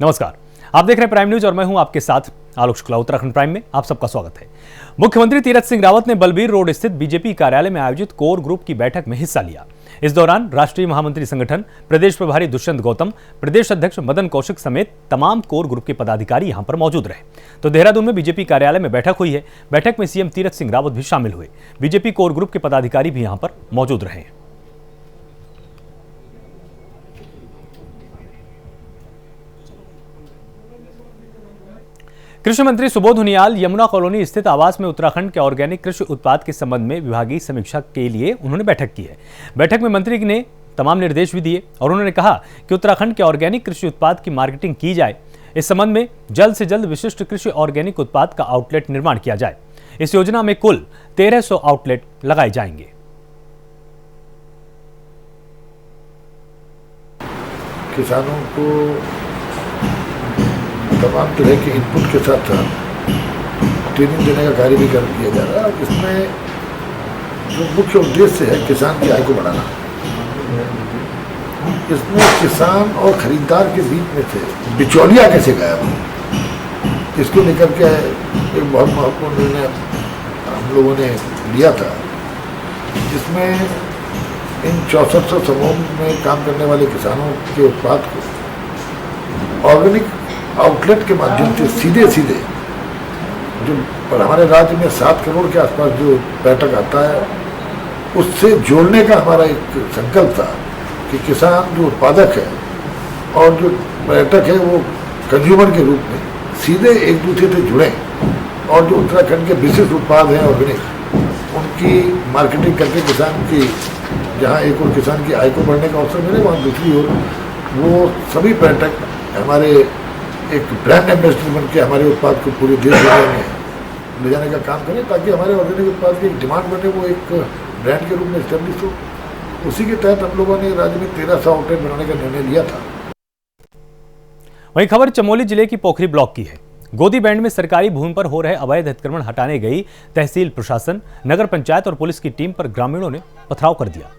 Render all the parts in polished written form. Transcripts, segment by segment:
नमस्कार, आप देख रहे हैं प्राइम न्यूज और मैं हूं आपके साथ आलोक शुक्ला। उत्तराखंड प्राइम में आप सबका स्वागत है। मुख्यमंत्री तीरथ सिंह रावत ने बलबीर रोड स्थित बीजेपी कार्यालय में आयोजित कोर ग्रुप की बैठक में हिस्सा लिया। इस दौरान राष्ट्रीय महामंत्री संगठन, प्रदेश प्रभारी दुष्यंत गौतम, प्रदेश अध्यक्ष मदन कौशिक समेत तमाम कोर ग्रुप के पदाधिकारी यहां पर मौजूद रहे। तो देहरादून में बीजेपी कार्यालय में बैठक हुई है। बैठक में सीएम तीरथ सिंह रावत भी शामिल हुए। बीजेपी कोर ग्रुप के पदाधिकारी भी यहां पर मौजूद रहे। कृषि मंत्री सुबोध उनियाल यमुना कॉलोनी स्थित आवास में उत्तराखंड के ऑर्गेनिक कृषि उत्पाद के संबंध में विभागीय समीक्षा के लिए उन्होंने बैठक की है। बैठक में मंत्री ने तमाम निर्देश भी दिए और उन्होंने कहा कि उत्तराखंड के ऑर्गेनिक कृषि उत्पाद की मार्केटिंग की जाए। इस संबंध में जल्द से जल्द विशिष्ट कृषि ऑर्गेनिक उत्पाद का आउटलेट निर्माण किया जाए। इस योजना में कुल 1300 आउटलेट लगाए जाएंगे। किसानों को तमाम तरह के इनपुट के साथ साथ ट्रेनिंग देने का कार्य भी किया जा रहा है। इसमें जो मुख्य उद्देश्य है किसान की आय को बढ़ाना। इसमें किसान और खरीदार के बीच में से बिचौलिया कैसे गायब हो, इसको लेकर के एक बहुत महत्वपूर्ण निर्णय हम लोगों ने लिया था, जिसमें इन 6400 समूह में काम करने वाले किसानों के उत्पाद को ऑर्गेनिक आउटलेट के माध्यम से सीधे जो पर हमारे राज्य में 7 करोड़ के आसपास जो पर्यटक आता है, उससे जोड़ने का हमारा एक संकल्प था कि किसान जो उत्पादक है और जो पर्यटक है वो कंज्यूमर के रूप में सीधे एक दूसरे से जुड़ें और जो उत्तराखंड के विशिष्ट उत्पाद हैं ऑर्गेनिक, उनकी मार्केटिंग करके किसान की जहाँ एक और किसान की आय को बढ़ने का अवसर मिले, वहाँ दूसरी ओर वो सभी पर्यटक हमारे एक ब्रांड एम्बेसडर बन के हमारे उत्पाद को पूरे देश में ले जाने का काम करें, ताकि हमारे ऑर्गेनिक उत्पाद की एक डिमांड बने, वो एक ब्रांड के रूप में इस्टेब्लिश हो। उसी के तहत हम लोगों ने राज्य में 1300 आउटलेट बनाने का निर्णय लिया था। वहीं खबर चमोली जिले की पोखरी ब्लॉक की है। गोदी बैंड में सरकारी भूमि पर हो रहे अवैध अतिक्रमण हटाने गई तहसील प्रशासन, नगर पंचायत और पुलिस की टीम पर ग्रामीणों ने पथराव कर दिया।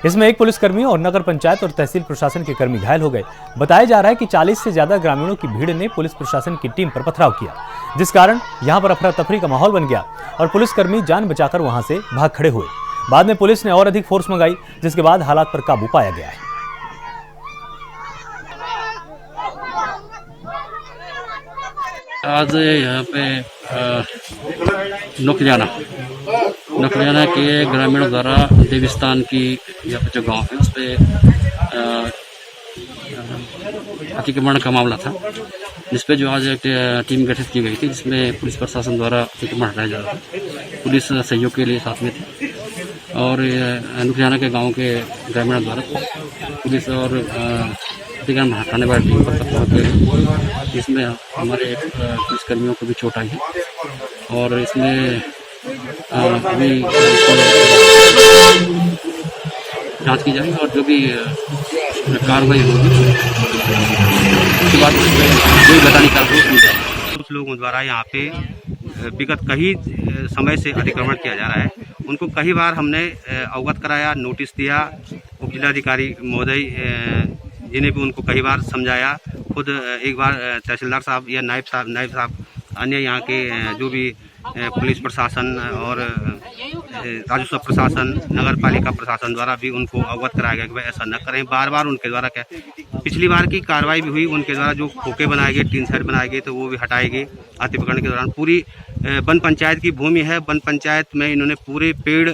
इसमें एक पुलिसकर्मी और नगर पंचायत और तहसील प्रशासन के कर्मी घायल हो गए। बताया जा रहा है कि 40 से ज्यादा ग्रामीणों की भीड़ ने पुलिस प्रशासन की टीम पर पथराव किया, जिस कारण यहां पर अफरा तफरी का माहौल बन गया और पुलिसकर्मी जान बचाकर वहां से भाग खड़े हुए। बाद में पुलिस ने और अधिक फोर्स मंगाई, जिसके बाद हालात पर काबू पाया गया है। आज यहाँ पे नौकरियाना के ग्रामीणों द्वारा देवस्थान की यहाँ पे जो गांव है उस पे अतिक्रमण का मामला था, जिस पे जो आज एक टीम गठित की गई थी, जिसमें पुलिस प्रशासन द्वारा अतिक्रमण हटाया जा रहा था। पुलिस सहयोग के लिए साथ में थी और नौकरियाना के गाँव के ग्रामीणों द्वारा पुलिस और अतिक्रमण हटाने वाली टीम पर पथराव किया, जिसमें हमारे एक पुलिसकर्मियों को भी चोट आई है और इसमें अभी जांच की जाएगी और जो भी कार्रवाई होगी उसके बाद जो बताने का कुछ लोगों द्वारा यहाँ पे विगत कई समय से अतिक्रमण किया जा रहा है। उनको कई बार हमने अवगत कराया, नोटिस दिया। उप जिलाधिकारी महोदय जिन्हें भी उनको कई बार समझाया। खुद एक बार तहसीलदार साहब या नायब साहब अन्य यहाँ के जो भी पुलिस प्रशासन और राजस्व प्रशासन, नगर पालिका प्रशासन द्वारा भी उनको अवगत कराया गया कि भाई ऐसा न करें। बार बार उनके द्वारा क्या पिछली बार की कार्रवाई भी हुई, उनके द्वारा जो खोखे बनाए गए, टीन सेट बनाए गए, तो वो भी हटाए गए। अतिक्रमण के दौरान पूरी वन पंचायत की भूमि है। वन पंचायत में इन्होंने पूरे पेड़,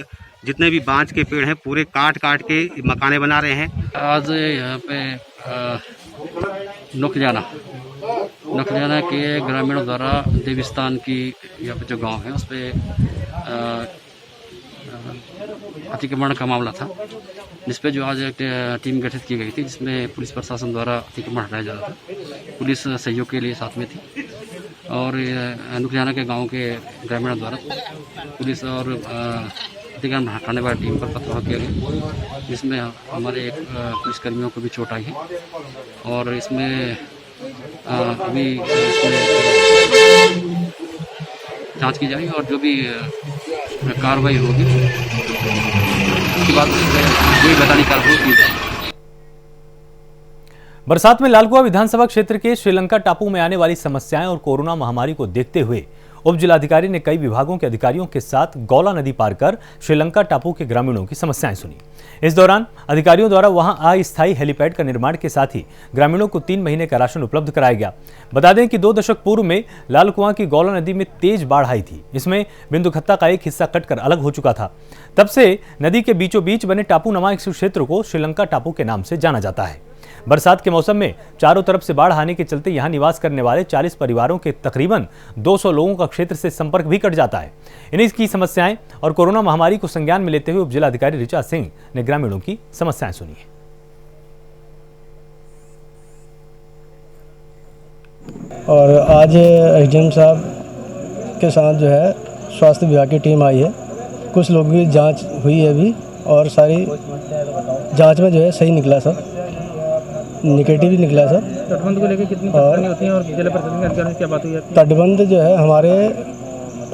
जितने भी बांज के पेड़ हैं, पूरे काट के मकाने बना रहे हैं। आज यहाँ पे नौकरियाना के ग्रामीणों द्वारा देवस्थान की यहाँ पे जो गांव है उस पे अतिक्रमण का मामला था, जिस पे जो आज एक टीम गठित की गई थी, जिसमें पुलिस प्रशासन द्वारा अतिक्रमण हटाया जा रहा था। पुलिस सहयोग के लिए साथ में थी और नौकरियाना के गांव के ग्रामीणों द्वारा पुलिस और अतिक्रमण हटाने वाली टीम पर पथराव किया गया, जिसमें हमारे एक पुलिसकर्मियों को भी चोट आई है और इसमें अभी जांच की जाएगी और जो भी कार्रवाई होगी उसके बाद जो बताने की जाएगी। बरसात में लालकुआं विधानसभा क्षेत्र के श्रीलंका टापू में आने वाली समस्याएं और कोरोना महामारी को देखते हुए उप जिलाधिकारी ने कई विभागों के अधिकारियों के साथ गौला नदी पार कर श्रीलंका टापू के ग्रामीणों की समस्याएं सुनी। इस दौरान अधिकारियों द्वारा वहां अस्थायी हेलीपैड का निर्माण के साथ ही ग्रामीणों को 3 महीने का राशन उपलब्ध कराया गया। बता दें कि 2 दशक पूर्व में लालकुआं की गौला नदी में तेज बाढ़ आई थी। इसमें बिंदुखत्ता का एक हिस्सा कटकर अलग हो चुका था। तब से नदी के बीचों बीच बने टापू नमा इस क्षेत्र को श्रीलंका टापू के नाम से जाना जाता है। बरसात के मौसम में चारों तरफ से बाढ़ आने के चलते यहां निवास करने वाले 40 परिवारों के तकरीबन 200 लोगों का क्षेत्र से संपर्क भी कट जाता है। इन्हीं की समस्याएं और कोरोना महामारी को संज्ञान में लेते हुए उप जिलाधिकारी ऋचा सिंह ने ग्रामीणों की समस्याएं सुनी है। और आज एसडीएम साहब के साथ जो है स्वास्थ्य विभाग की टीम आई है। कुछ लोगों की जांच हुई है अभी और सारी जांच में जो है सही निकला सब, निगेटिव ही निकला सब। तटबंध को लेकर कितनी परेशानी होती है और जिला प्रशासन के अधिकारियों से क्या बात हुई है? तटबंध जो है हमारे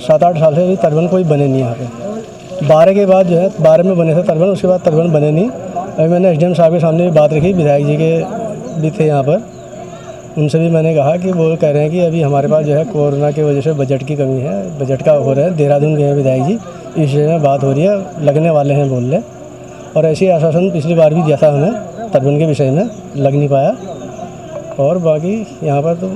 7-8 साल से अभी तटबंध कोई बने नहीं यहाँ पे। 12 के बाद जो है 12 में बने थे तटबंध, उसके बाद तटबंध बने नहीं। अभी मैंने एसडीएम साहब के सामने भी बात रखी, विधायक जी के भी थे यहाँ पर, उनसे भी मैंने कहा कि वो कह रहे हैं कि अभी हमारे पास जो है कोरोना की वजह से बजट की कमी है, बजट का हो रहा है। देहरादून गए हैं विधायक जी, इस विषय में बात हो रही है, लगने वाले हैं बोल रहे। और ऐसी आश्वासन पिछली बार भी दिया था हमें तटबंध के विषय में, लग नहीं पाया। और बाकी यहाँ पर तो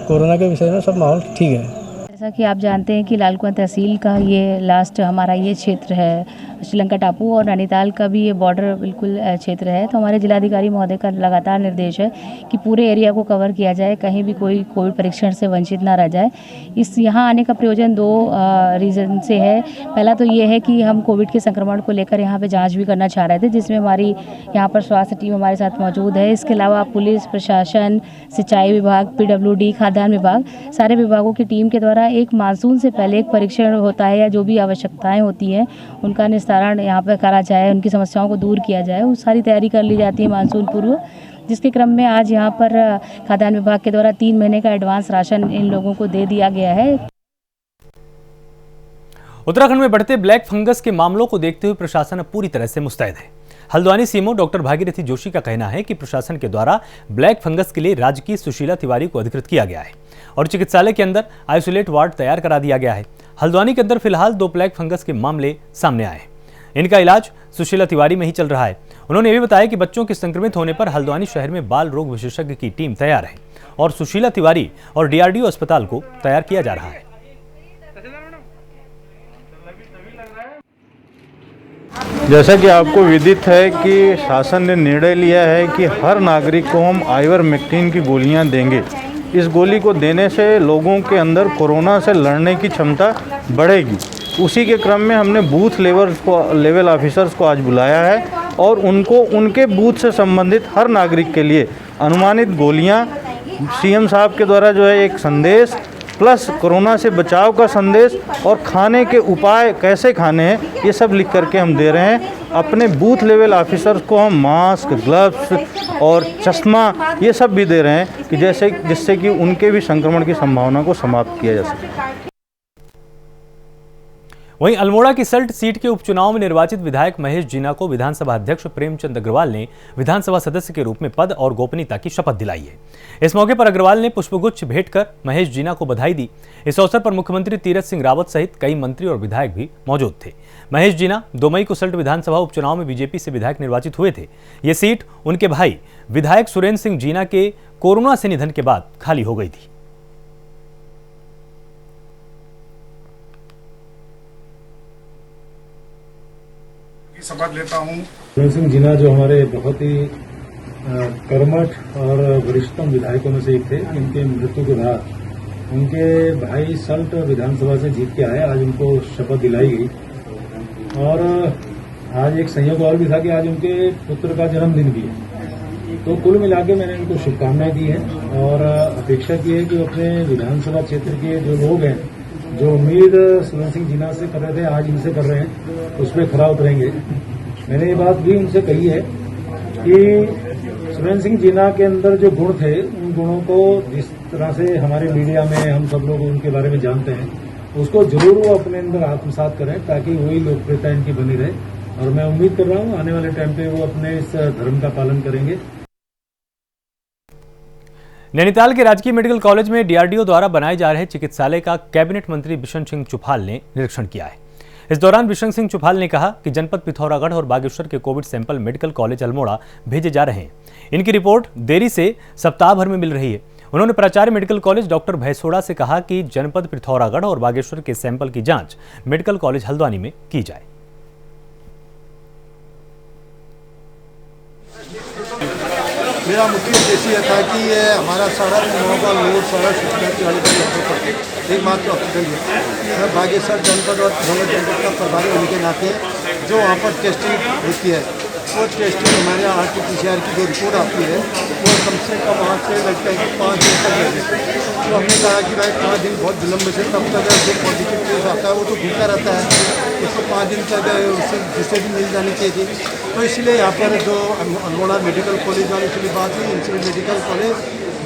कोरोना के विषय में सब माहौल ठीक है। जैसा कि आप जानते हैं कि लालकुआं तहसील का ये लास्ट हमारा ये क्षेत्र है श्रीलंका टापू, और नैनीताल का भी ये बॉर्डर बिल्कुल क्षेत्र है। तो हमारे जिलाधिकारी महोदय का लगातार निर्देश है कि पूरे एरिया को कवर किया जाए, कहीं भी कोई कोविड परीक्षण से वंचित ना रह जाए। इस यहाँ आने का प्रयोजन 2 रीज़न से है। पहला तो ये है कि हम कोविड के संक्रमण को लेकर यहाँ पे जाँच भी करना चाह रहे थे, जिसमें हमारी यहाँ पर स्वास्थ्य टीम हमारे साथ मौजूद है। इसके अलावा पुलिस प्रशासन, सिंचाई विभाग, PWD, खाद्यान्न विभाग, सारे विभागों की टीम के द्वारा एक मानसून से पहले एक परीक्षण होता है या जो भी आवश्यकताएं होती हैं उनका निस्तारण यहाँ पर करा जाए, उनकी समस्याओं को दूर किया जाए, वो सारी तैयारी कर ली जाती है मानसून पूर्व। जिसके क्रम में आज यहाँ पर खाद्यान्न विभाग के द्वारा 3 महीने का एडवांस राशन इन लोगों को दे दिया गया है। उत्तराखंड में बढ़ते ब्लैक फंगस के मामलों को देखते हुए प्रशासन अब पूरी तरह से मुस्तैद है। हल्द्वानी सीएमओ डॉक्टर भागीरथी जोशी का कहना है कि प्रशासन के द्वारा ब्लैक फंगस के लिए राजकीय सुशीला तिवारी को अधिकृत किया गया है और चिकित्सालय के अंदर आइसोलेट वार्ड तैयार करा दिया गया है। हल्द्वानी के अंदर फिलहाल 2 ब्लैक फंगस के मामले सामने आए। इनका इलाज सुशीला तिवारी में ही चल रहा है। उन्होंने ये भी बताया कि बच्चों के संक्रमित होने पर हल्द्वानी शहर में बाल रोग विशेषज्ञ की टीम तैयार है और सुशीला तिवारी और DRDO अस्पताल को तैयार किया जा रहा है। जैसा कि आपको विदित है कि शासन ने निर्णय लिया है कि हर नागरिक को हम आइवरमेक्टिन की गोलियां देंगे। इस गोली को देने से लोगों के अंदर कोरोना से लड़ने की क्षमता बढ़ेगी। उसी के क्रम में हमने बूथ लेवल ऑफिसर्स को आज बुलाया है और उनको उनके बूथ से संबंधित हर नागरिक के लिए अनुमानित गोलियां, सीएम साहब के द्वारा जो है एक संदेश प्लस कोरोना से बचाव का संदेश और खाने के उपाय कैसे खाने हैं, ये सब लिख करके हम दे रहे हैं। अपने बूथ लेवल ऑफिसर्स को हम मास्क, ग्लव्स और चश्मा ये सब भी दे रहे हैं कि जिससे कि उनके भी संक्रमण की संभावना को समाप्त किया जा सके। वहीं अल्मोड़ा की सल्ट सीट के उपचुनाव में निर्वाचित विधायक महेश जीना को विधानसभा अध्यक्ष प्रेमचंद अग्रवाल ने विधानसभा सदस्य के रूप में पद और गोपनीयता की शपथ दिलाई है। इस मौके पर अग्रवाल ने पुष्पगुच्छ भेंट कर महेश जीना को बधाई दी। इस अवसर पर मुख्यमंत्री तीरथ सिंह रावत सहित कई मंत्री और विधायक भी मौजूद थे। महेश जीना 2 मई को सल्ट विधानसभा उपचुनाव में बीजेपी से विधायक निर्वाचित हुए थे। ये सीट उनके भाई विधायक सुरेंद्र सिंह जीना के कोरोना से निधन के बाद खाली हो गई थी। शपथ लेता हूँ। सुरेंद्र सिंह जीना जो हमारे बहुत ही कर्मठ और वरिष्ठतम विधायकों में से एक थे, इनके मृत्यु के बाद उनके भाई सल्ट विधानसभा से जीत के आए। आज उनको शपथ दिलाई गई और आज एक संयोग और भी था कि आज उनके पुत्र का जन्मदिन भी है। तो कुल मिला के मैंने उनको शुभकामनाएं दी हैं और अपेक्षा की है कि अपने विधानसभा क्षेत्र के जो लोग हैं, जो उम्मीद सुरेंद्र सिंह जीना से कर रहे थे, आज इनसे कर रहे हैं, उसमें खरा उतरेंगे। मैंने ये बात भी उनसे कही है कि सुरेंद्र सिंह जीना के अंदर जो गुण थे, उन गुणों को जिस तरह से हमारे मीडिया में हम सब लोग उनके बारे में जानते हैं, उसको जरूर वो अपने अंदर आत्मसात करें ताकि वही लोकप्रियता इनकी बनी रहे। और मैं उम्मीद कर रहा हूँ आने वाले टाइम पे वो अपने इस धर्म का पालन करेंगे। नैनीताल के राजकीय मेडिकल कॉलेज में डीआरडीओ द्वारा बनाए जा रहे चिकित्सालय का कैबिनेट मंत्री बिशन सिंह चुफाल ने निरीक्षण किया है। इस दौरान बिशन सिंह चुफाल ने कहा कि जनपद पिथौरागढ़ और बागेश्वर के Covid sample medical college Almora भेजे जा रहे हैं। इनकी रिपोर्ट देरी से सप्ताह भर में मिल रही है। उन्होंने प्राचार्य मेडिकल कॉलेज डॉक्टर भैसोड़ा से कहा कि जनपद पिथौरागढ़ और बागेश्वर के सैंपल की जांच मेडिकल कॉलेज हल्द्वानी में की जाए। मेरा मुख्य उद्देश्य यह था कि ये हमारा सारा चुनाव का लोड सारा शिक्षण एकमात्र हॉस्पिटल है। मैं बागेश्वर जनपद और पिथौरागढ़ जनपद का प्रभारी होने के नाते जो वहाँ पर टेस्टिंग होती है वो टेस्टिंग हमारे यहाँ RT-PCR की जो रिपोर्ट आती है वो कम से कम वहाँ से लगता है कि 5 दिन तक लगेगा। तो हमने कहा कि भाई 5 दिन बहुत विलम्ब से तब तक जो पॉजिटिव केस आता है वो तो भूखा रहता है, उसको 5 दिन तक उससे जिससे भी मिल जानी चाहिए थी। तो इसलिए यहाँ पर जो अल्मोड़ा मेडिकल कॉलेज वाली इसलिए बात हुई, इनसे मेडिकल कॉलेज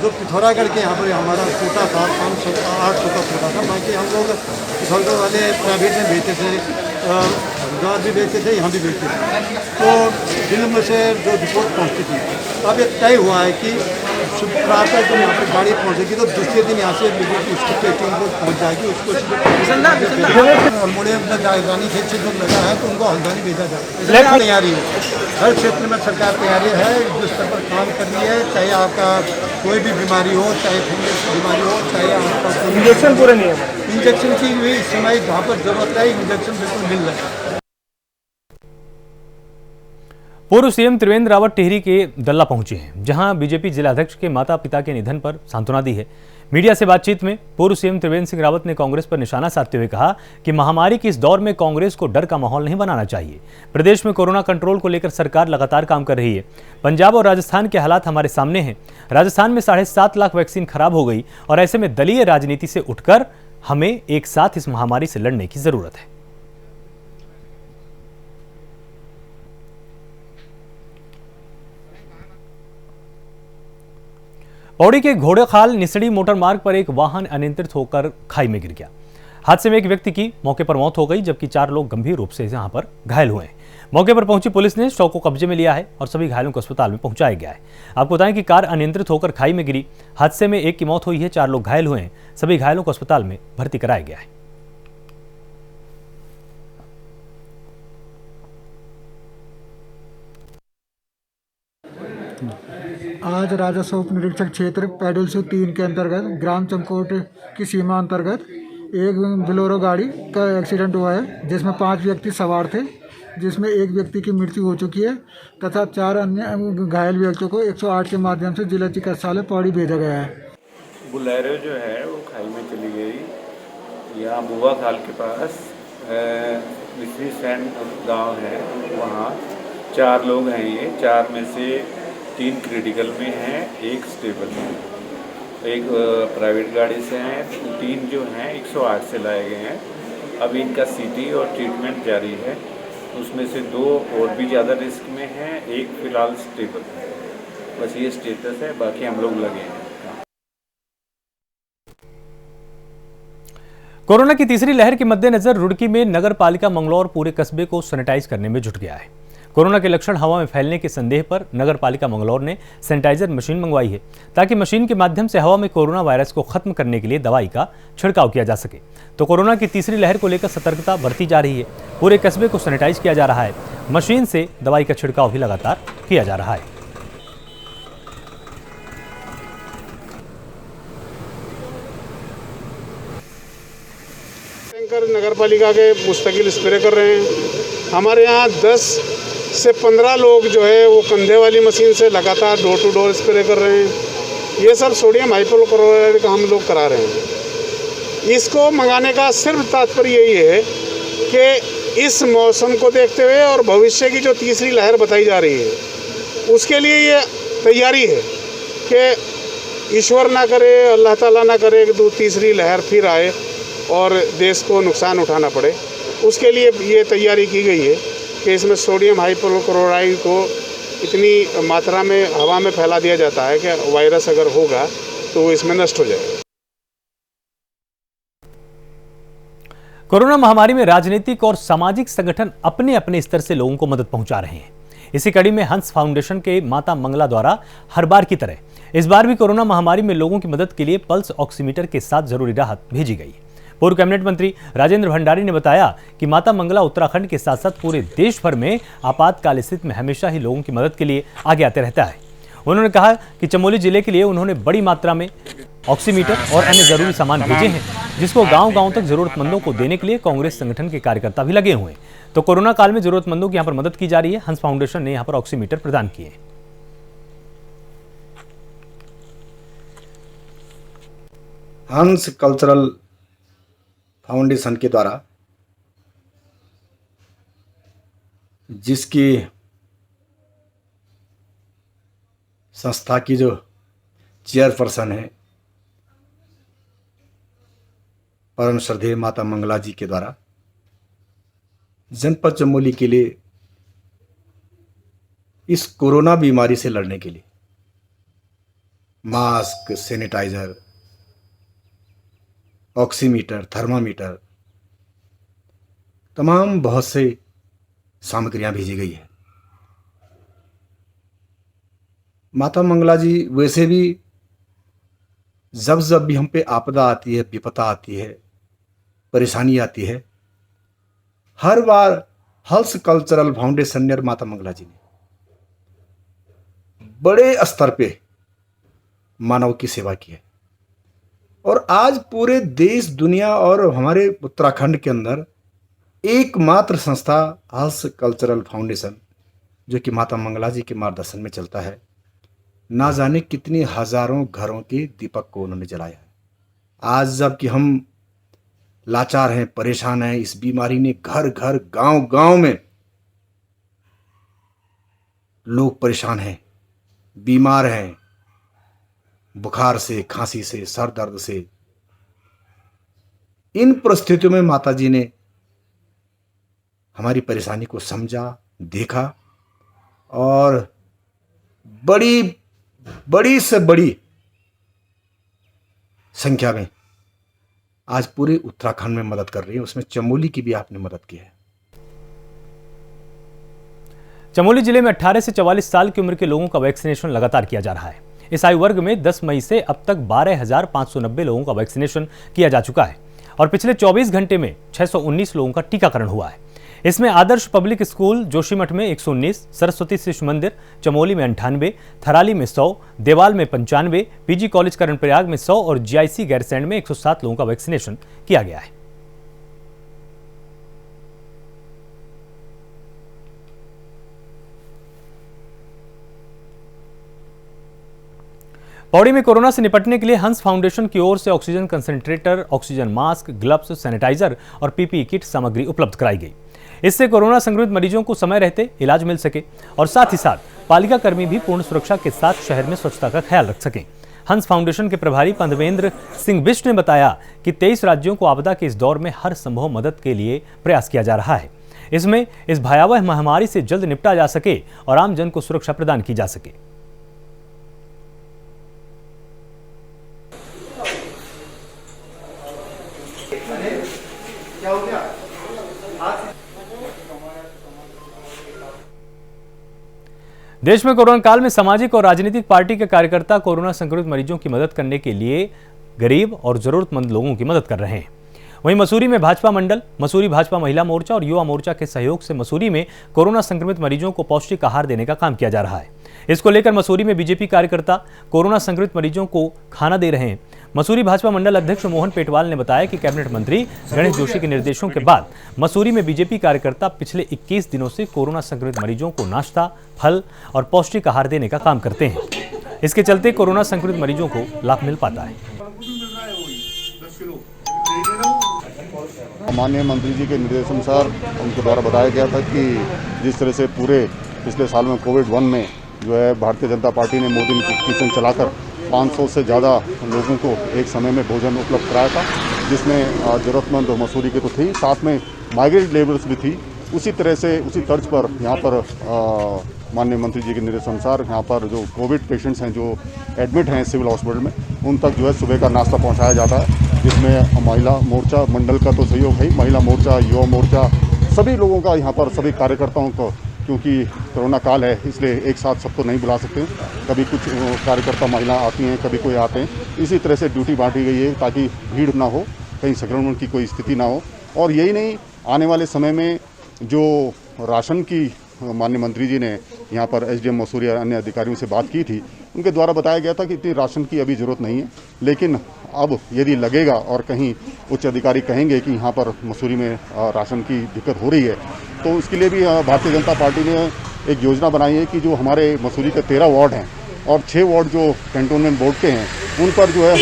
जो पिथौरागढ़ के यहाँ पर हमारा कोटा था 800 का कोटा था। बाकी हम लोग पिथौरागढ़ वाले प्राइवेट में भेजते थे, हरिद्वार भी भेजते थे, यहाँ भी भेजते थे। तो फिल्म से जो रिपोर्ट पहुँचती थी अब ये तय हुआ है कि शुक्रवार को जब यहाँ पर गाड़ी पहुँचेगी तो दूसरे दिन यहाँ से उसकी टेस्टिंग को पहुँच जाएगी। उसको अल्मोड़े में राजधानी क्षेत्र से जो लगा है तो उनको हल्द्वानी भेजा जाए। तैयारी है, हर क्षेत्र में सरकार तैयारी है जो स्तर पर काम कर रही है। चाहे आपका कोई भी बीमारी हो, चाहे फंगस की बीमारी हो, चाहे आपका इंजेक्शन पूरे नहीं है, इंजेक्शन की भी इस समय जहाँ पर जरूरत है इंजेक्शन बिल्कुल मिल रहा है। पूर्व सीएम त्रिवेंद्र रावत टिहरी के दल्ला पहुंचे हैं, जहां बीजेपी जिलाध्यक्ष के माता पिता के निधन पर सांत्वना दी है। मीडिया से बातचीत में पूर्व सीएम त्रिवेंद्र सिंह रावत ने कांग्रेस पर निशाना साधते हुए कहा कि महामारी के इस दौर में कांग्रेस को डर का माहौल नहीं बनाना चाहिए। प्रदेश में कोरोना कंट्रोल को लेकर सरकार लगातार काम कर रही है। पंजाब और राजस्थान के हालात हमारे सामने हैं। राजस्थान में 7.5 लाख वैक्सीन खराब हो गई और ऐसे में दलीय राजनीति से उठकर हमें एक साथ इस महामारी से लड़ने की जरूरत है। पौड़ी के घोड़ेखाल निसड़ी मोटर मार्ग पर एक वाहन अनियंत्रित होकर खाई में गिर गया। हादसे में एक व्यक्ति की मौके पर मौत हो गई, जबकि 4 लोग गंभीर रूप से यहां पर घायल हुए हैं। मौके पर पहुंची पुलिस ने शव को कब्जे में लिया है और सभी घायलों को अस्पताल में पहुंचाया गया है। आपको बताएं कि कार अनियंत्रित होकर खाई में गिरी। हादसे में एक की मौत हुई है, 4 लोग घायल हुए हैं। सभी घायलों को अस्पताल में भर्ती कराया गया है। आज राजस्व उप निरीक्षक क्षेत्र पैडल 3 के अंतर्गत ग्राम चमकोट की सीमा अंतर्गत एक बोलेरो गाड़ी का एक्सीडेंट हुआ है, जिसमें 5 व्यक्ति सवार थे, जिसमें एक व्यक्ति की मृत्यु हो चुकी है तथा 4 अन्य घायल व्यक्तियों को 108 के माध्यम से जिला चिकित्सालय पौड़ी भेजा गया है। बोलेरो जो है वो खाई में चली गई। यहाँ बुआ खाल के पास मिश्री सैन गाँव है, वहाँ 4 लोग हैं। ये 4 में से 3 क्रिटिकल में हैं, 1 स्टेबल में। एक प्राइवेट गाड़ी से हैं, 3 जो हैं 108 से लाए गए हैं। अभी इनका CT और ट्रीटमेंट जारी है। उसमें से 2 और भी ज़्यादा रिस्क में हैं, 1 फिलहाल स्टेबल है। बस ये स्टेटस है, बाकी हम लोग लगे हैं। कोरोना की तीसरी लहर के मद्देनजर रुड़की में नगर पालिका मंगलौर पूरे कस्बे को सैनिटाइज करने में जुट गया है। कोरोना के लक्षण हवा में फैलने के संदेह पर नगर पालिका मंगलौर ने सैनिटाइजर मशीन मंगवाई है, ताकि मशीन के माध्यम से हवा में कोरोना वायरस को खत्म करने के लिए दवाई का छिड़काव किया जा सके। तो कोरोना की तीसरी लहर को लेकर सतर्कता बरती जा रही है। पूरे कस्बे को सैनिटाइज किया जा रहा है। मशीन से दवाई का छिड़काव भी लगातार किया जा रहा है। नगर पालिका के मुस्तकिल स्प्रे कर रहे हैं। हमारे यहाँ 10 से 15 लोग जो है वो कंधे वाली मशीन से लगातार डोर टू डोर स्प्रे कर रहे हैं। ये सब सोडियम हाइपोक्लोराइड का हम लोग करा रहे हैं। इसको मंगाने का सिर्फ तात्पर्य यही है कि इस मौसम को देखते हुए और भविष्य की जो तीसरी लहर बताई जा रही है उसके लिए ये तैयारी है कि ईश्वर ना करे, अल्लाह ताला ना करे कि तीसरी लहर फिर आए और देश को नुकसान उठाना पड़े। उसके लिए ये तैयारी की गई है कि इसमें सोडियम हाइपोक्लोराइड को इतनी मात्रा में हवा में फैला दिया जाता है कि वायरस अगर होगा तो वो इसमें नष्ट हो जाएगा। कोरोना महामारी में राजनीतिक और सामाजिक संगठन अपने अपने स्तर से लोगों को मदद पहुंचा रहे हैं। इसी कड़ी में हंस फाउंडेशन के माता मंगला द्वारा हर बार की तरह इस बार भी कोरोना महामारी में लोगों की मदद के लिए पल्स ऑक्सीमीटर के साथ जरूरी राहत भेजी गई। पूर्व कैबिनेट मंत्री राजेंद्र भंडारी ने बताया कि माता मंगला उत्तराखंड के साथ साथ पूरे देश भर में आपातकाल स्थिति में हमेशा ही लोगों की मदद के लिए आगे आते रहता है। उन्होंने कहा कि चमोली जिले के लिए उन्होंने बड़ी मात्रा में ऑक्सीमीटर और अन्य जरूरी सामान भेजे हैं, जिसको गांव-गांव तक जरूरतमंदों को देने के लिए कांग्रेस संगठन के कार्यकर्ता भी लगे हुए हैं। तो कोरोना काल में जरूरतमंदों की यहां पर मदद की जा रही है। हंस फाउंडेशन ने यहां पर ऑक्सीमीटर प्रदान किए। हंस कल्चरल फाउंडेशन के द्वारा जिसकी संस्था की जो चेयरपर्सन है परम श्रद्धेय माता मंगला जी के द्वारा जनपद चमोली के लिए इस कोरोना बीमारी से लड़ने के लिए मास्क, सैनिटाइजर, ऑक्सीमीटर, थर्मामीटर, तमाम बहुत से सामग्रियां भेजी गई है। माता मंगला जी वैसे भी जब जब भी हम पे आपदा आती है, विपदा आती है, परेशानी आती है, हर बार हंस कल्चरल फाउंडेशन ने और माता मंगला जी ने बड़े स्तर पे मानव की सेवा की है। और आज पूरे देश, दुनिया और हमारे उत्तराखंड के अंदर एकमात्र संस्था हंस कल्चरल फाउंडेशन जो कि माता मंगला जी के मार्गदर्शन में चलता है, ना जाने कितनी हजारों घरों के दीपक को उन्होंने जलाया है। आज जबकि हम लाचार हैं, परेशान हैं, इस बीमारी ने घर घर, गांव गांव में लोग परेशान हैं, बीमार हैं, बुखार से, खांसी से, सर दर्द से। इन परिस्थितियों में माता जी ने हमारी परेशानी को समझा, देखा और बड़ी से बड़ी संख्या में आज पूरे उत्तराखंड में मदद कर रही है। उसमें चमोली की भी आपने मदद की है। चमोली जिले में 18 से 44 साल की उम्र के लोगों का वैक्सीनेशन लगातार किया जा रहा है। इस आयु वर्ग में 10 मई से अब तक 12,590 लोगों का वैक्सीनेशन किया जा चुका है और पिछले 24 घंटे में 619 लोगों का टीकाकरण हुआ है। इसमें आदर्श पब्लिक स्कूल जोशीमठ में 119, सरस्वती शिशु मंदिर चमोली में 98, थराली में 100, देवाल में 95, पीजी कॉलेज कर्णप्रयाग में 100 और जीआईसी गैरसैंण में 107 लोगों का वैक्सीनेशन किया गया है। पौड़ी में कोरोना से निपटने के लिए हंस फाउंडेशन की ओर से oxygen concentrator, oxygen mask, gloves, sanitiser और पीपीई किट सामग्री उपलब्ध कराई गई। इससे कोरोना संक्रमित मरीजों को समय रहते इलाज मिल सके और साथ ही साथ पालिका कर्मी भी पूर्ण सुरक्षा के साथ शहर में स्वच्छता का ख्याल रख सकें। हंस फाउंडेशन के प्रभारी पंद्रवेंद्र सिंह बिष्ट ने बताया कि 23 राज्यों को आपदा के इस दौर में हर संभव मदद के लिए प्रयास किया जा रहा है। इसमें इस भयावह महामारी से जल्द निपटा जा सके और आम जन को सुरक्षा प्रदान की जा सके। देश में कोरोना काल में सामाजिक और राजनीतिक पार्टी के कार्यकर्ता कोरोना संक्रमित मरीजों की मदद करने के लिए गरीब और जरूरतमंद लोगों की मदद कर रहे हैं। वहीं मसूरी में भाजपा मंडल, मसूरी भाजपा महिला मोर्चा और युवा मोर्चा के सहयोग से मसूरी में कोरोना संक्रमित मरीजों को पौष्टिक आहार देने का काम किया जा रहा है। इसको लेकर मसूरी में बीजेपी कार्यकर्ता कोरोना संक्रमित मरीजों को खाना दे रहे हैं। मसूरी भाजपा मंडल अध्यक्ष मोहन पेटवाल ने बताया कि कैबिनेट मंत्री गणेश जोशी के निर्देशों के बाद मसूरी में बीजेपी कार्यकर्ता पिछले 21 दिनों से कोरोना संक्रमित मरीजों को नाश्ता, फल और पौष्टिक आहार देने का काम करते हैं। इसके चलते कोरोना संक्रमित मरीजों को लाभ मिल पाता है। माननीय मंत्री जी के निर्देशानुसार उनके द्वारा बताया गया था कि जिस तरह से पूरे पिछले साल में कोविड-1 में जो है भारतीय जनता पार्टी ने मोदी किचन चलाकर 500 से ज़्यादा लोगों को एक समय में भोजन उपलब्ध कराया था, जिसमें ज़रूरतमंद मसूरी के तो थी, साथ में माइग्रेंट लेबर्स भी थी। उसी तरह से उसी तर्ज पर यहाँ पर माननीय मंत्री जी के निर्देशानुसार यहाँ पर जो कोविड पेशेंट्स हैं जो एडमिट हैं सिविल हॉस्पिटल में, उन तक जो है सुबह का नाश्ता पहुँचाया जाता है, जिसमें महिला मोर्चा मंडल का तो सहयोग है, महिला मोर्चा, युवा मोर्चा, सभी लोगों का यहाँ पर सभी कार्यकर्ताओं को क्योंकि कोरोना काल है इसलिए एक साथ सबको नहीं बुला सकते। कभी कुछ कार्यकर्ता महिला आती हैं, कभी कोई आते हैं, इसी तरह से ड्यूटी बांटी गई है ताकि भीड़ ना हो, कहीं संक्रमण की कोई स्थिति ना हो। और यही नहीं, आने वाले समय में जो राशन की माननीय मंत्री जी ने यहाँ पर एसडीएम मसूरी और अन्य अधिकारियों से बात की थी, उनके द्वारा बताया गया था कि इतनी राशन की अभी ज़रूरत नहीं है, लेकिन अब यदि लगेगा और कहीं उच्च अधिकारी कहेंगे कि यहाँ पर मसूरी में राशन की दिक्कत हो रही है, तो उसके लिए भी भारतीय जनता पार्टी ने एक योजना बनाई है कि जो हमारे मसूरी के 13 वार्ड हैं और 6 वार्ड जो कैंटोनमेंट बोर्ड के हैं, उन पर जो है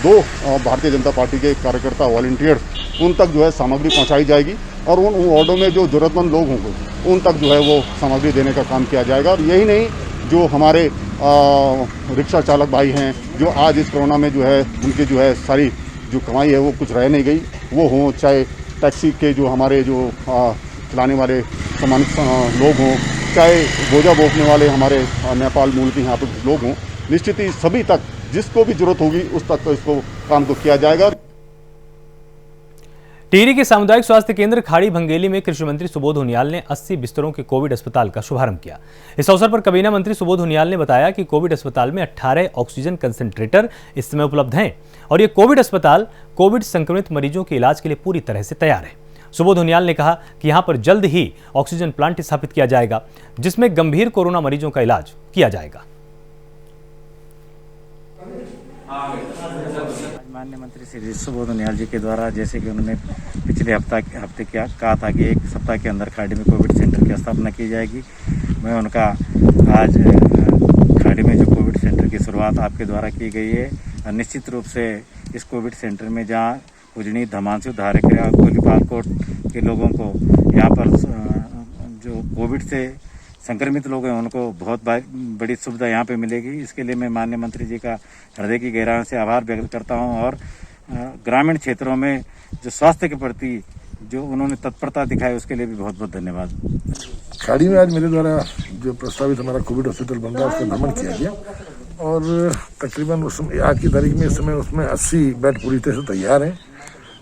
2 भारतीय जनता पार्टी के कार्यकर्ता वॉलंटियर्स उन तक जो है सामग्री पहुँचाई जाएगी और उन वार्डों में जो ज़रूरतमंद लोग होंगे उन तक जो है वो सामग्री देने का काम किया जाएगा। और यही नहीं, जो हमारे रिक्शा चालक भाई हैं जो आज इस कोरोना में जो है उनकी जो है सारी जो कमाई है वो कुछ रह नहीं गई, वो हों, चाहे टैक्सी के जो हमारे जो चलाने वाले सम्मानित लोग हों, चाहे बोझा बोकने वाले हमारे नेपाल मूल के यहाँ पर लोग हों, निश्चित ही सभी तक जिसको भी जरूरत होगी उस तक तो इसको काम को किया जाएगा। टिहरी के सामुदायिक स्वास्थ्य केंद्र खाड़ी भंगेली में कृषि मंत्री सुबोध उनियाल ने 80 बिस्तरों के कोविड अस्पताल का शुभारंभ किया। इस अवसर पर काबीना मंत्री सुबोध उनियाल ने बताया कि कोविड अस्पताल में 18 ऑक्सीजन कंसंट्रेटर इस समय उपलब्ध हैं और ये कोविड अस्पताल कोविड संक्रमित मरीजों के इलाज के लिए पूरी तरह से तैयार है। सुबोध उनियाल ने कहा कि यहां पर जल्द ही ऑक्सीजन प्लांट स्थापित किया जाएगा जिसमें गंभीर कोरोना मरीजों का इलाज किया जाएगा। माननीय मंत्री श्री सुबोध उनियाल जी के द्वारा, जैसे कि उन्होंने पिछले हफ्ते कहा था कि 1 सप्ताह के अंदर खाड़ी में कोविड सेंटर की स्थापना की जाएगी, मैं उनका आज खाड़ी में जो कोविड सेंटर की शुरुआत आपके द्वारा की गई है, निश्चित रूप से इस कोविड सेंटर में जहाँ उजनी, धमांसू, धारेकरा, कोलीपालकोट के लोगों को यहाँ पर जो कोविड से संक्रमित लोग हैं उनको बहुत बड़ी सुविधा यहाँ पे मिलेगी। इसके लिए मैं माननीय मंत्री जी का हृदय की गहराई से आभार व्यक्त करता हूँ और ग्रामीण क्षेत्रों में जो स्वास्थ्य के प्रति जो उन्होंने तत्परता दिखाई उसके लिए भी बहुत बहुत धन्यवाद। खाड़ी में आज मेरे द्वारा जो प्रस्तावित हमारा कोविड हॉस्पिटल बन रहा है उसका भ्रमण किया गया और तकरीबन उस समय आज की तारीख में इस समय उसमें 80 बेड पूरी तरह से तैयार हैं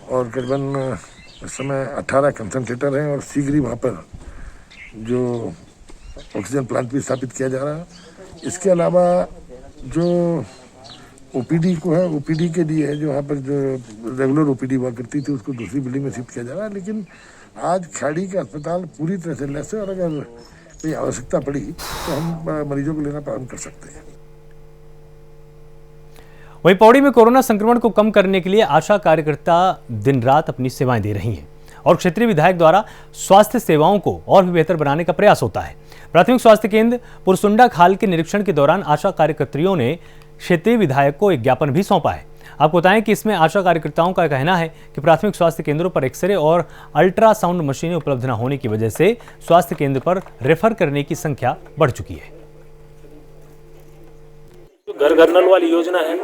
और करीबन इस समय 18 कंसंट्रेटर हैं और शीघ्र ही वहाँ पर जो ऑक्सीजन प्लांट भी स्थापित किया जा रहा है। इसके अलावा जो ओपीडी को है, ओपीडी के लिए है जो यहाँ पर जो रेगुलर ओपीडी हुआ करती थी उसको दूसरी बिल्डिंग में शिफ्ट किया जा रहा है, लेकिन आज खाड़ी का अस्पताल पूरी तरह से लैस है और अगर कोई आवश्यकता पड़ी तो हम मरीजों को लेना प्रारंभ कर सकते हैं। वहीं पौड़ी में कोरोना संक्रमण को कम करने के लिए आशा कार्यकर्ता दिन रात अपनी सेवाएं दे रही हैं और क्षेत्रीय विधायक द्वारा स्वास्थ्य सेवाओं को और भी बेहतर बनाने का प्रयास होता है। प्राथमिक स्वास्थ्य केंद्र पुरसुंडा खाल के निरीक्षण के दौरान आशा कार्यकर्तियों ने क्षेत्रीय विधायक को एक ज्ञापन भी सौंपा है। आपको बताएं कि इसमें आशा कार्यकर्ताओं का कहना है कि प्राथमिक स्वास्थ्य केंद्रों पर एक्सरे और अल्ट्रासाउंड मशीनें उपलब्ध न होने की वजह से स्वास्थ्य केंद्र पर रेफर करने की संख्या बढ़ चुकी है। घर घर नल वाली योजना है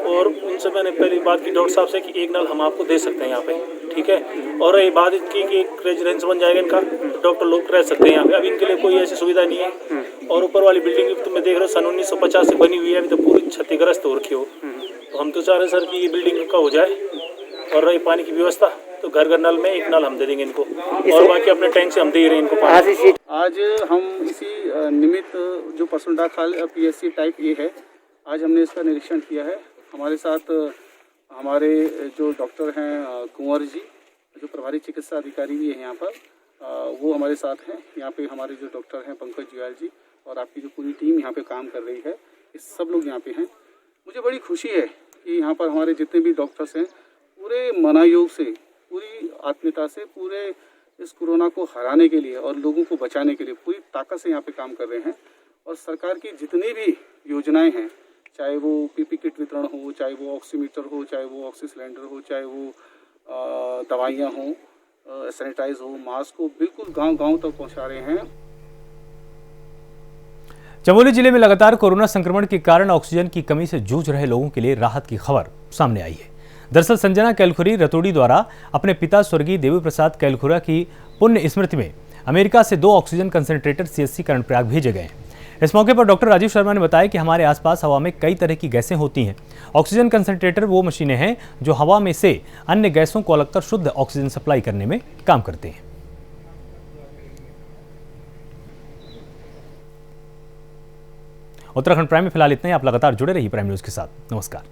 और उनसे मैंने पहली बात की डॉक्टर साहब से कि एक नल हम आपको दे सकते हैं यहाँ पे, ठीक है। और ये बात की कि एक रेजिडेंस बन जाएगा इनका, तो डॉक्टर लोग रह सकते हैं यहाँ पे। अभी इनके लिए कोई ऐसी सुविधा नहीं है। और ऊपर वाली बिल्डिंग तो मैं देख रहा हूँ सन 1950 से बनी हुई है, अभी तो पूरी क्षतिग्रस्त हो रखी हो। तो हम तो चाह रहे हैं सर कि ये बिल्डिंग का हो जाए और रही पानी की व्यवस्था तो घर घर नल में एक नल हम दे देंगे इनको और बाकी अपने टैंक से हम दे रहे हैं इनको पानी। आज हम इसी निमित्त जो परसुंडा खाल PSC टाइप ए है, आज हमने इसका निरीक्षण किया है। हमारे साथ हमारे जो डॉक्टर हैं कुंवर जी, जो प्रभारी चिकित्सा अधिकारी भी हैं यहाँ पर, वो हमारे साथ हैं। यहाँ पे हमारे जो डॉक्टर हैं पंकज जुयाल जी और आपकी जो पूरी टीम यहाँ पे काम कर रही है, ये सब लोग यहाँ पे हैं। मुझे बड़ी खुशी है कि यहाँ पर हमारे जितने भी डॉक्टर्स हैं पूरे मनायोग से, पूरी आत्मीयता से, पूरे इस कोरोना को हराने के लिए और लोगों को बचाने के लिए पूरी ताकत से यहाँ पे काम कर रहे हैं। और सरकार की जितनी भी योजनाएं हैं, चाहे वो PP किट वितरण हो, चाहे वो ऑक्सीमीटर हो, चाहे वो ऑक्सी सिलेंडर हो, चाहे वो दवाइयाँ हों, सैनिटाइज हो, मास्क हो, बिल्कुल गांव-गांव तक पहुंचा रहे हैं। चमोली जिले में लगातार कोरोना संक्रमण के कारण ऑक्सीजन की कमी से जूझ रहे लोगों के लिए राहत की खबर सामने आई है। दरअसल संजना कैलखुरी रतोड़ी द्वारा अपने पिता स्वर्गीय देवी प्रसाद कैलखुरा की पुण्य स्मृति में अमेरिका से 2 ऑक्सीजन कंसंट्रेटर CSC कर्णप्रयाग भेजे गए हैं। इस मौके पर डॉक्टर राजीव शर्मा ने बताया कि हमारे आसपास हवा में कई तरह की गैसें होती हैं। ऑक्सीजन कंसंट्रेटर वो मशीनें हैं जो हवा में से अन्य गैसों को अलग कर शुद्ध ऑक्सीजन सप्लाई करने में काम करते हैं। उत्तराखंड प्राइम में फिलहाल इतना ही। आप लगातार जुड़े रहिए प्राइम न्यूज़ के साथ। नमस्कार।